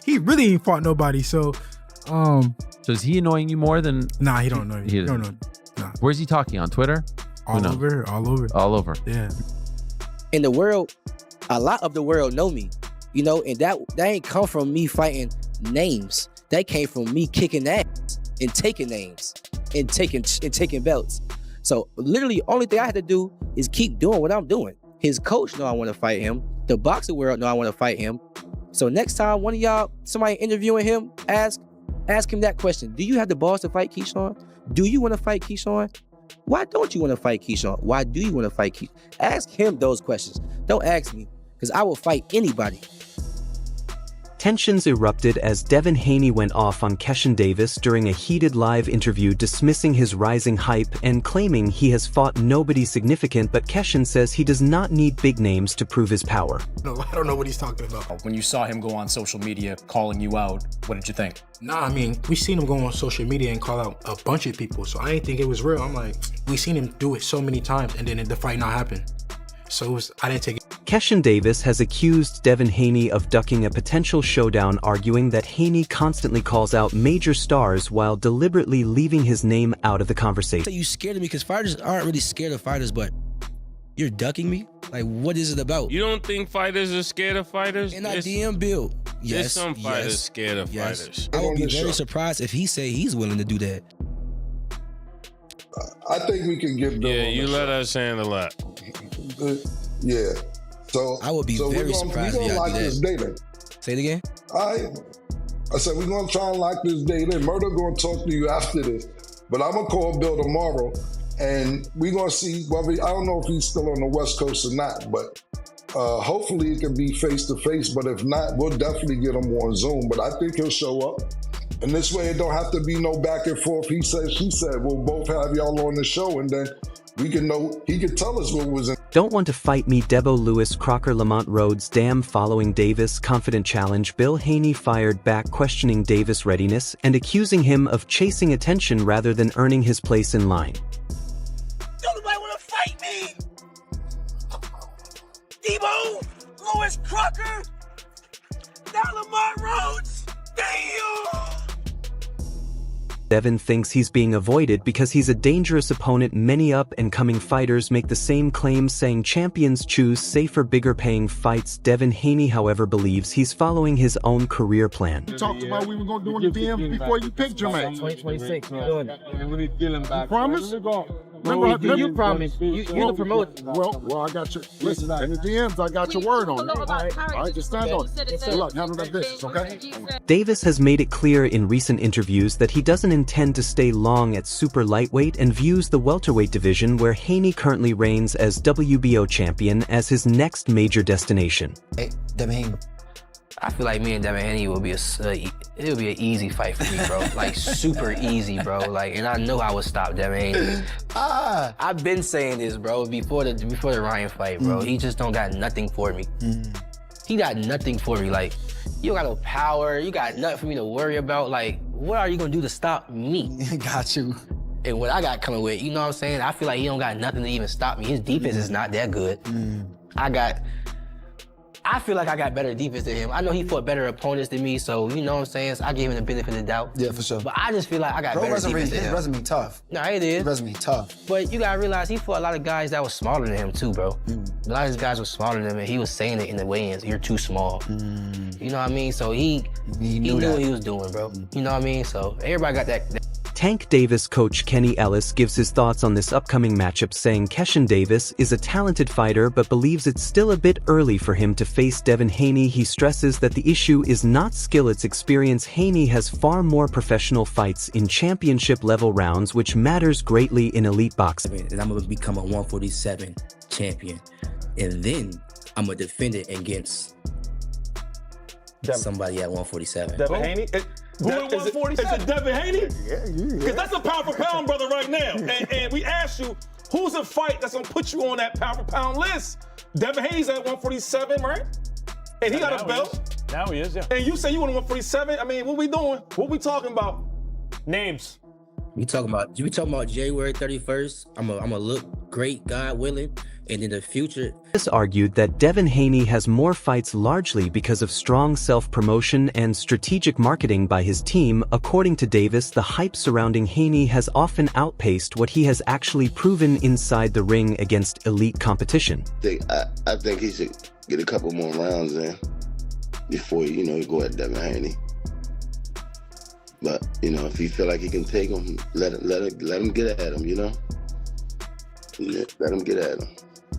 he really ain't fought nobody. So is he annoying you more than? Nah, he don't know. He don't know. Nah. Where's he talking, on Twitter? All over. Yeah. In the world, a lot of the world know me, you know, and that ain't come from me fighting names. That came from me kicking ass and taking names and taking belts. So literally, only thing I had to do is keep doing what I'm doing. His coach know I want to fight him. The boxing world know I want to fight him. So next time one of y'all, somebody interviewing him, ask him that question. Do you have the balls to fight Keyshawn? Do you want to fight Keyshawn? Why don't you want to fight Keyshawn? Why do you want to fight Keyshawn? Ask him those questions. Don't ask me, because I will fight anybody. Tensions erupted as Devin Haney went off on Keyshawn Davis during a heated live interview, dismissing his rising hype and claiming he has fought nobody significant, but Keyshawn says he does not need big names to prove his power. No, I don't know what he's talking about. When you saw him go on social media calling you out, what did you think? Nah, I mean, we seen him go on social media and call out a bunch of people, so I didn't think it was real. I'm like, we seen him do it so many times, and then the fight not happen. So I didn't take it. Keyshawn Davis has accused Devin Haney of ducking a potential showdown, arguing that Haney constantly calls out major stars while deliberately leaving his name out of the conversation. So you scared of me, because fighters aren't really scared of fighters, but you're ducking me? Like, what is it about? You don't think fighters are scared of fighters? And I DM Bill. Yes, there's some fighters scared of fighters. I would be very surprised if he say he's willing to do that. I think we can give Bill. Yeah, you let us handle that. Yeah. So I would be very surprised if y'all do that. Say it again. I said we're gonna try and lock this date in. Murder gonna talk to you after this, but I'm gonna call Bill tomorrow, and we're gonna see whether, I don't know if he's still on the West Coast or not, but hopefully it can be face to face. But if not, we'll definitely get him on Zoom. But I think he'll show up. And this way it don't have to be no back and forth. He said, she said, we'll both have y'all on the show, and then we can know, he could tell us what was in. Don't want to fight me, Debo Lewis, Crocker, Lamont Rhodes. Damn. Following Davis' confident challenge, Bill Haney fired back, questioning Davis' readiness and accusing him of chasing attention rather than earning his place in line. Don't nobody want to fight me! Debo Lewis, Crocker, now Lamont Rhodes. Damn! Devin thinks he's being avoided because he's a dangerous opponent. Many up-and-coming fighters make the same claims, saying champions choose safer, bigger-paying fights. Devin Haney, however, believes he's following his own career plan. We talked about we were going to do in the DM before you picked Jermaine. 2026, we're doing it. Promise? Remember, you promised. You're the promoter. Well, I got your, listen, in the DMs, I got your word on it. All right, just stand on it. Good luck, handle that business, okay? Davis has made it clear in recent interviews that he doesn't intend to stay long at super lightweight and views the welterweight division, where Haney currently reigns as WBO champion, as his next major destination. Hey, Devin Haney. I feel like me and Devin Haney will be it'll be an easy fight for me, bro. Like, super easy, bro. Like, and I know I would stop Devin Haney. I've been saying this, bro, before the Ryan fight, bro. He just don't got nothing for me. He got nothing for me. Like, you don't got no power. You got nothing for me to worry about. Like, what are you gonna do to stop me? Got you. And what I got coming with, you know what I'm saying? I feel like he don't got nothing to even stop me. His defense is not that good. I feel like I got better defense than him. I know he fought better opponents than me, so you know what I'm saying? So I gave him the benefit of the doubt. Yeah, for sure. But I just feel like I got better defense than him. His resume tough. Nah, it is. His resume tough. But you gotta realize he fought a lot of guys that was smaller than him too, bro. A lot of these guys were smaller than him, and he was saying it in the weigh-ins, you're too small. You know what I mean? So he knew what he was doing, bro. You know what I mean? So everybody got that. Tank Davis coach Kenny Ellis gives his thoughts on this upcoming matchup, saying Keyshawn Davis is a talented fighter but believes it's still a bit early for him to face Devin Haney. He stresses that the issue is not skill, it's experience. Haney has far more professional fights in championship-level rounds, which matters greatly in elite boxing. And I'm gonna become a 147 champion, and then I'm gonna defend it against somebody at 147. Devin Haney? Who at 147? Is it Devin Haney? Yeah. Because that's a pound for pound brother right now. And we asked you, who's a fight that's gonna put you on that pound for pound list? Devin Haney's at 147, right? And he got a belt. Now he is, yeah. And you say you want 147. I mean, what we doing? What we talking about? Names. You talking about January 31st. I'm gonna look great, God willing, And in the future, Davis argued that Devin Haney has more fights largely because of strong self-promotion and strategic marketing by his team. According to Davis, the hype surrounding Haney has often outpaced what he has actually proven inside the ring against elite competition. I think he should get a couple more rounds in before, he go at Devin Haney. But, if he feel like he can take him, let him get at him, Let him get at him.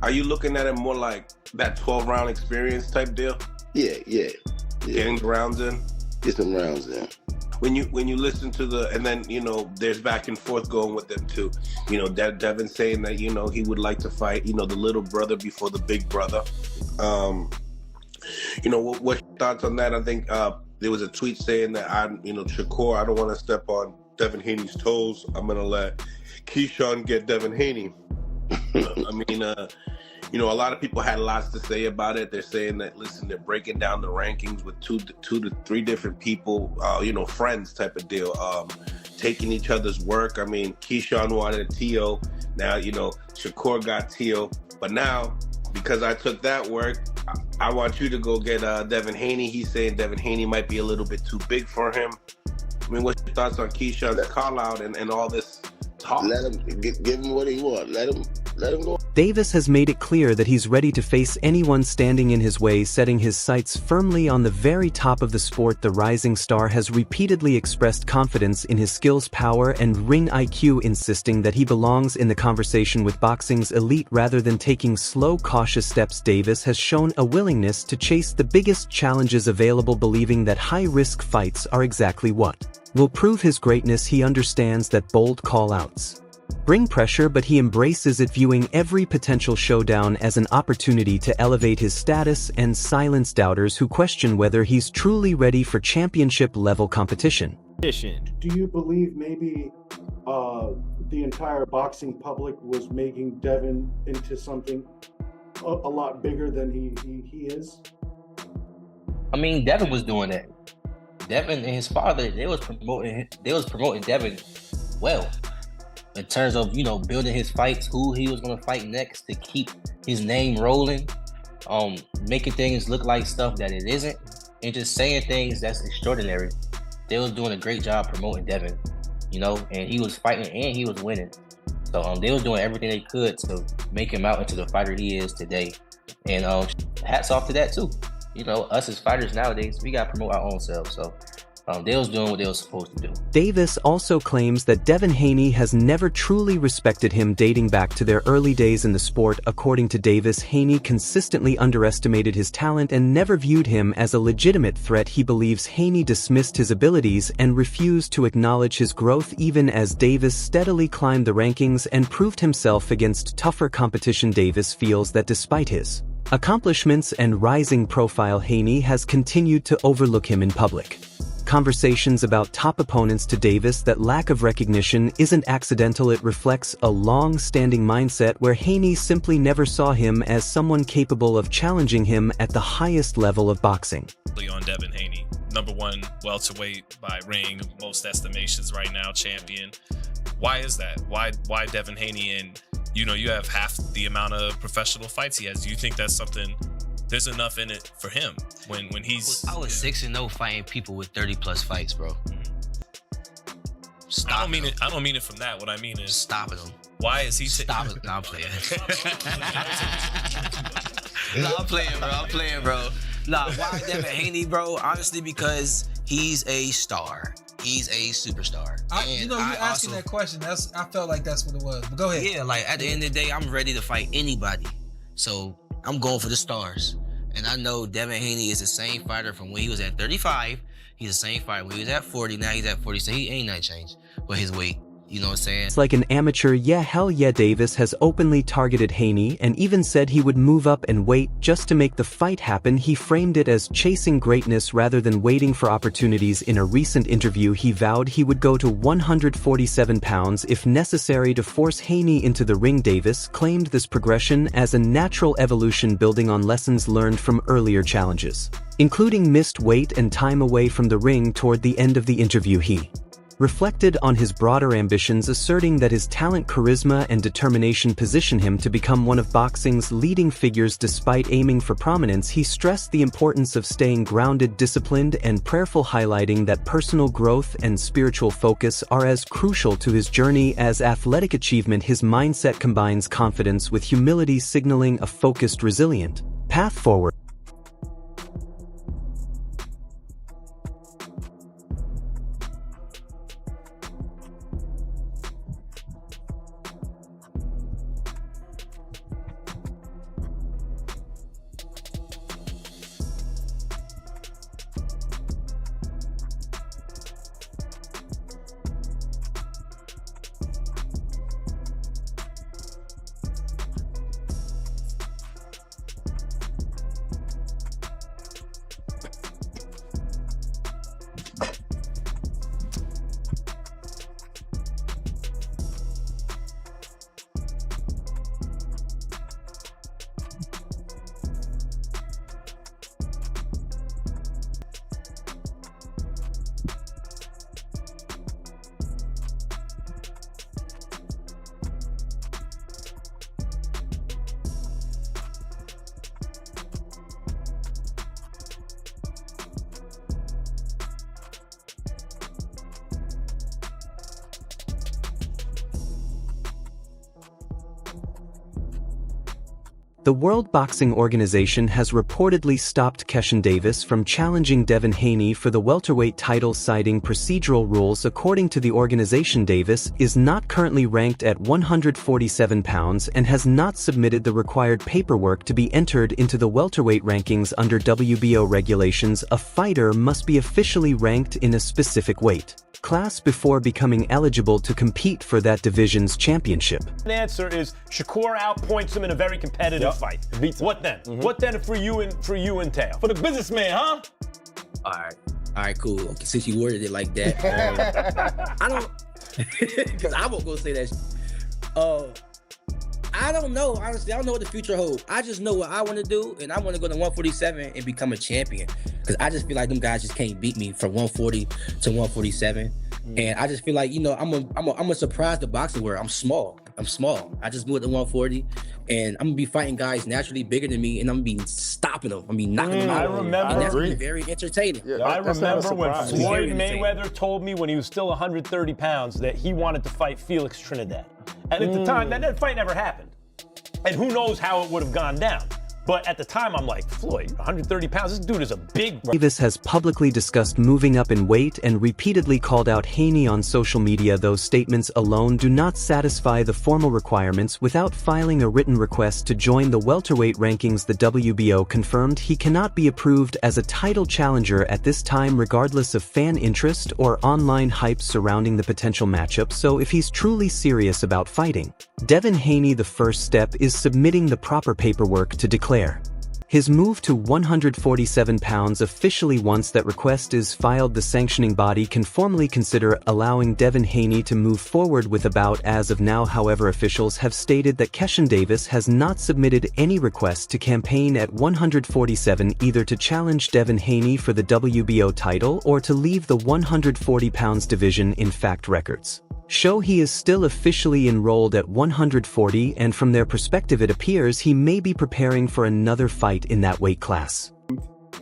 Are you looking at it more like that 12-round experience type deal? Yeah. Getting rounds in? Get some rounds in. When you listen to and then, there's back and forth going with them too. Devin saying that, he would like to fight, the little brother before the big brother. What's your thoughts on that? I think there was a tweet saying that Shakur, I don't want to step on Devin Haney's toes. I'm going to let Keyshawn get Devin Haney. A lot of people had lots to say about it. They're saying that, listen, they're breaking down the rankings with two to three different people, friends type of deal, taking each other's work. Keyshawn wanted Tio. Now, Shakur got Tio. But now, because I took that work, I want you to go get Devin Haney. He's saying Devin Haney might be a little bit too big for him. What's your thoughts on Keyshawn's call out and all this talk? Let him give him what he wants. Let him go. Davis has made it clear that he's ready to face anyone standing in his way, setting his sights firmly on the very top of the sport. The rising star has repeatedly expressed confidence in his skills, power, and ring IQ, insisting that he belongs in the conversation with boxing's elite rather than taking slow, cautious steps. Davis has shown a willingness to chase the biggest challenges available, believing that high-risk fights are exactly what will prove his greatness. He understands that bold call-outs bring pressure, but he embraces it, viewing every potential showdown as an opportunity to elevate his status and silence doubters who question whether he's truly ready for championship-level competition. Do you believe maybe the entire boxing public was making Devin into something a lot bigger than he is? Devin was doing that. Devin and his father, they was promoting Devin well. In terms of, building his fights, who he was going to fight next to keep his name rolling, making things look like stuff that it isn't, and just saying things that's extraordinary. They was doing a great job promoting Devin, and he was fighting and he was winning. So they was doing everything they could to make him out into the fighter he is today. And hats off to that too. Us as fighters nowadays, we got to promote our own selves. So they was doing what they was supposed to do. Davis also claims that Devin Haney has never truly respected him, dating back to their early days in the sport. According to Davis, Haney consistently underestimated his talent and never viewed him as a legitimate threat. He believes Haney dismissed his abilities and refused to acknowledge his growth, even as Davis steadily climbed the rankings and proved himself against tougher competition. Davis feels that despite his accomplishments and rising profile, Haney has continued to overlook him in public conversations about top opponents. To Davis, that lack of recognition isn't accidental. It reflects a long-standing mindset where Haney simply never saw him as someone capable of challenging him at the highest level of boxing. On Devin Haney, #1 welterweight by ring, most estimations right now, champion. Why is that? Why Devin Haney? And you have half the amount of professional fights he has. Do you think that's something? There's enough in it for him when he's. I was 6-0 fighting people with 30+ fights, bro. I don't mean it from that. What I mean is stopping him. Why is he stopping? No, I'm playing. I'm playing, bro. Nah, why Devin Haney, bro? Honestly, because he's a star. He's a superstar. You asking that question. I felt like that's what it was. But go ahead. Yeah, like at the end of the day, I'm ready to fight anybody. So I'm going for the stars. And I know Devin Haney is the same fighter from when he was at 35. He's the same fighter when he was at 40. Now he's at 40. So he ain't nothing changed. But his weight, you know what I'm saying? It's like an amateur. Yeah, hell yeah. Davis has openly targeted Haney and even said he would move up and wait just to make the fight happen. He framed it as chasing greatness rather than waiting for opportunities. In a recent interview, he vowed he would go to 147 pounds if necessary to force Haney into the ring. Davis claimed this progression as a natural evolution, building on lessons learned from earlier challenges, including missed weight and time away from the ring. Toward the end of the interview, he reflected on his broader ambitions, asserting that his talent, charisma, and determination position him to become one of boxing's leading figures. Despite aiming for prominence, he stressed the importance of staying grounded, disciplined, and prayerful, highlighting that personal growth and spiritual focus are as crucial to his journey as athletic achievement. His mindset combines confidence with humility, signaling a focused, resilient path forward. The World Boxing Organization has reportedly stopped Keyshawn Davis from challenging Devin Haney for the welterweight title, citing procedural rules. According to the organization, Davis is not currently ranked at 147 pounds and has not submitted the required paperwork to be entered into the welterweight rankings. Under WBO regulations, a fighter must be officially ranked in a specific weight class before becoming eligible to compete for that division's championship. The answer is Shakur outpoints him in a very competitive fight. What then? What then for you and Tao? For the businessman, huh? All right, cool. Okay, since you worded it like that, I don't, because I won't go say that. I don't know, honestly. I don't know what the future holds. I just know what I want to do, and I want to go to 147 and become a champion. Because I just feel like them guys just can't beat me from 140 to 147. And I just feel like, I'm gonna surprise the boxing world. I'm small. I just moved to 140, and I'm gonna be fighting guys naturally bigger than me, and I'm gonna be stopping them. I'm gonna be knocking them out. I remember. And that's been very entertaining. Yeah, I remember when Floyd Mayweather told me when he was still 130 pounds that he wanted to fight Felix Trinidad. And at the time, that fight never happened. And who knows how it would have gone down. But at the time, I'm like, Floyd, 130 pounds, this dude is a big... Davis has publicly discussed moving up in weight and repeatedly called out Haney on social media. Those statements alone do not satisfy the formal requirements. Without filing a written request to join the welterweight rankings, the WBO confirmed he cannot be approved as a title challenger at this time, regardless of fan interest or online hype surrounding the potential matchup. So if he's truly serious about fighting Devin Haney, the first step is submitting the proper paperwork to declare his move to 147 pounds officially. Once that request is filed, the sanctioning body can formally consider allowing Devin Haney to move forward with a bout. As of now, however, officials have stated that Keyshawn Davis has not submitted any request to campaign at 147, either to challenge Devin Haney for the WBO title or to leave the 140 pounds division. In fact, records show he is still officially enrolled at 140, and from their perspective it appears he may be preparing for another fight in that weight class.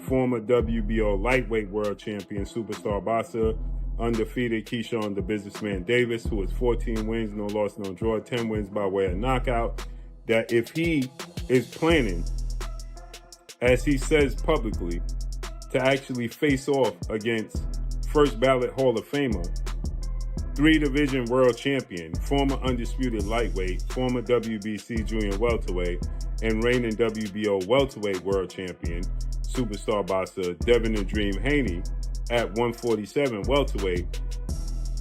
Former WBO lightweight world champion superstar boxer, undefeated Keyshawn the businessman Davis, who has 14 wins, no loss, no draw, 10 wins by way of knockout, that if he is planning, as he says publicly, to actually face off against first ballot Hall of Famer, 3-division world champion, former undisputed lightweight, former WBC junior welterweight, and reigning WBO welterweight world champion, superstar boxer Devin the Dream Haney at 147 welterweight,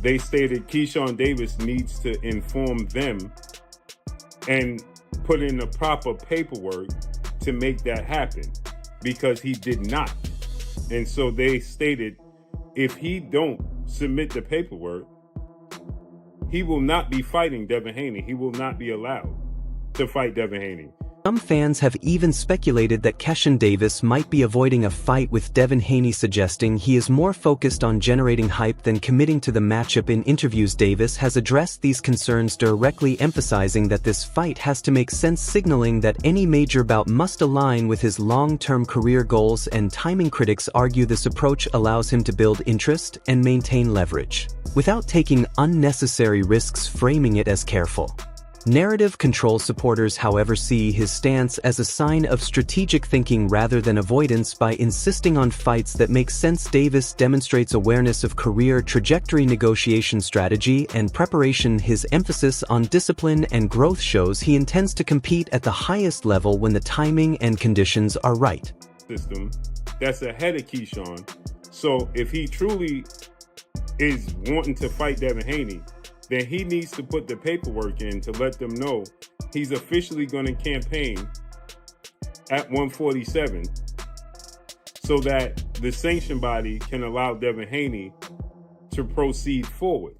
they stated Keyshawn Davis needs to inform them and put in the proper paperwork to make that happen, because he did not. And so they stated if he don't submit the paperwork, he will not be fighting Devin Haney. He will not be allowed to fight Devin Haney. Some fans have even speculated that Keyshawn Davis might be avoiding a fight with Devin Haney, suggesting he is more focused on generating hype than committing to the matchup. In interviews, Davis has addressed these concerns directly, emphasizing that this fight has to make sense, signaling that any major bout must align with his long-term career goals and timing. Critics argue this approach allows him to build interest and maintain leverage, without taking unnecessary risks, framing it as careful narrative control. Supporters, however, see his stance as a sign of strategic thinking rather than avoidance. By insisting on fights that make sense, Davis demonstrates awareness of career trajectory, negotiation strategy, and preparation. His emphasis on discipline and growth shows he intends to compete at the highest level when the timing and conditions are right. System that's ahead of Keyshawn. So if he truly is wanting to fight Devin Haney, then he needs to put the paperwork in to let them know he's officially going to campaign at 147 so that the sanction body can allow Devin Haney to proceed forward.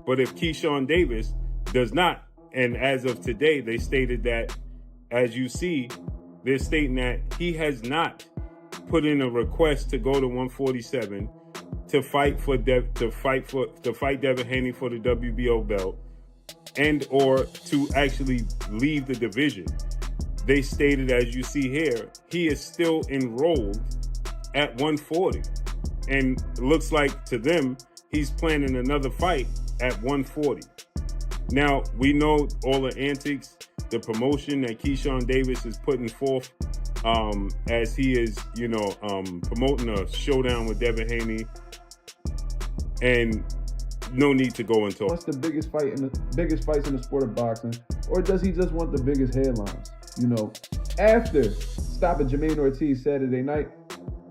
But if Keyshawn Davis does not, and as of today, they stated that, as you see, they're stating that he has not put in a request to go to 147 to fight Devin Haney for the WBO belt and or to actually leave the division. They stated, as you see here, he is still enrolled at 140. And it looks like to them, he's planning another fight at 140. Now, we know all the antics, the promotion that Keyshawn Davis is putting forth as he is, promoting a showdown with Devin Haney. And no need to go into what's the biggest fights in the sport of boxing, or does he just want the biggest headlines? After stopping Jermaine Ortiz Saturday night,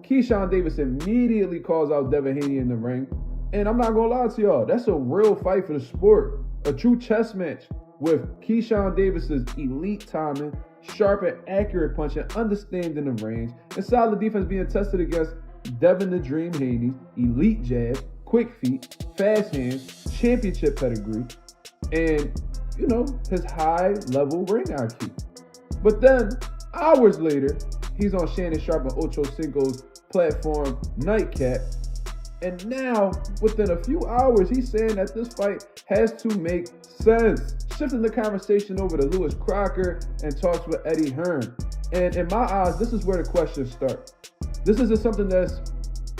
Keyshawn Davis immediately calls out Devin Haney in the ring, and I'm not gonna lie to y'all, that's a real fight for the sport, a true chess match with Keyshawn Davis's elite timing, sharp and accurate punching, understanding the range, and solid defense being tested against Devin the Dream Haney's elite jab, quick feet, fast hands, championship pedigree, and, his high-level ring IQ. But then, hours later, he's on Shannon Sharp and Ocho Cinco's platform Nightcap, and now, within a few hours, he's saying that this fight has to make sense, shifting the conversation over to Lewis Crocker and talks with Eddie Hearn. And in my eyes, this is where the questions start. This isn't something that's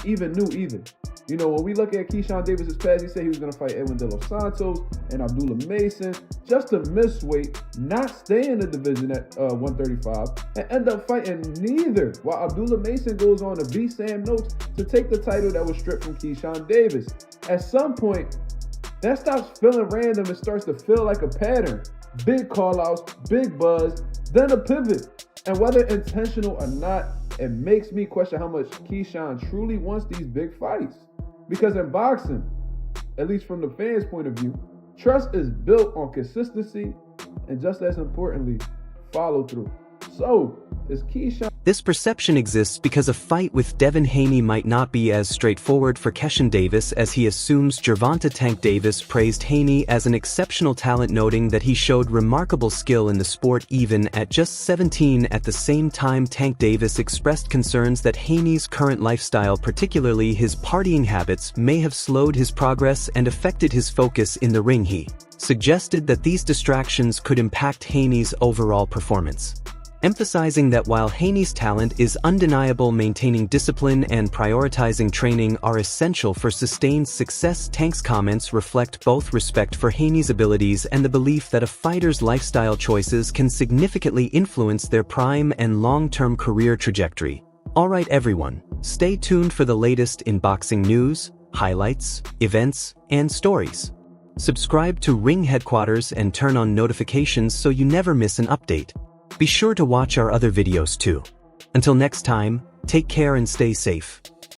even new either. When we look at Keyshawn Davis's past, he said he was going to fight Edwin De Los Santos and Abdullah Mason just to miss weight, not stay in the division at 135, and end up fighting neither, while Abdullah Mason goes on to beat Sam Noakes to take the title that was stripped from Keyshawn Davis. At some point, that stops feeling random and starts to feel like a pattern. Big call-outs, big buzz, then a pivot. And whether intentional or not, it makes me question how much Keyshawn truly wants these big fights. Because in boxing, at least from the fans' point of view, trust is built on consistency and, just as importantly, follow through. So, is Keyshawn... This perception exists because a fight with Devin Haney might not be as straightforward for Keyshawn Davis as he assumes. Gervonta Tank Davis praised Haney as an exceptional talent, noting that he showed remarkable skill in the sport even at just 17. At the same time, Tank Davis expressed concerns that Haney's current lifestyle, particularly his partying habits, may have slowed his progress and affected his focus in the ring. He suggested that these distractions could impact Haney's overall performance, emphasizing that while Haney's talent is undeniable, maintaining discipline and prioritizing training are essential for sustained success. Tank's comments reflect both respect for Haney's abilities and the belief that a fighter's lifestyle choices can significantly influence their prime and long-term career trajectory. Alright everyone, stay tuned for the latest in boxing news, highlights, events, and stories. Subscribe to Ring Headquarters and turn on notifications so you never miss an update. Be sure to watch our other videos too. Until next time, take care and stay safe.